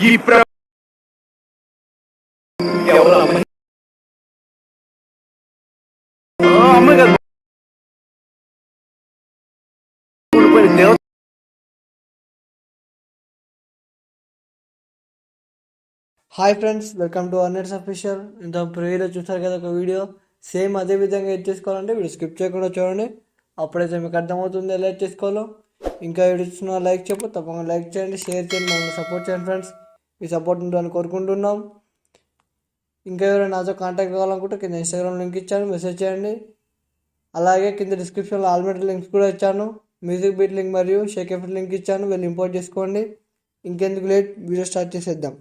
ఈ hi friends, welcome to అర్నెట్స్ official. ఇంత ప్రీవియస్లో చూసారు కదా ఒక వీడియో, సేమ్ అదే విధంగా ఎడ్ చేసుకోవాలంటే వీడియో స్కిప్ చేయకుండా చూడండి. అప్పుడైతే మీకు అర్థమవుతుంది ఎలా ఎడ్ చేసుకోవాలో. ఇంకా వీడియో చూసిన లైక్ చెప్పు, తప్పకుండా లైక్ చేయండి, షేర్ చేయండి, మమ్మల్ని సపోర్ట్ చేయండి ఫ్రెండ్స్. మీ సపోర్ట్ ఉంటుందని కోరుకుంటున్నాం. ఇంకా ఎవరైనా నాతో కాంటాక్ట్ కావాలనుకుంటే కింద ఇన్స్టాగ్రామ్ లింక్ ఇచ్చాను, మెసేజ్ చేయండి. అలాగే కింద డిస్క్రిప్షన్లో ఆల్మెట్ లింక్స్ కూడా ఇచ్చాను, మ్యూజిక్ బీట్ లింక్ మరియు షేక్ ఎఫెక్ట్ లింక్ ఇచ్చాను, వెళ్ళి ఇంపోర్ట్ చేసుకోండి. ఇంకెందుకు లేట్, వీడియో స్టార్ట్ చేసేద్దాం.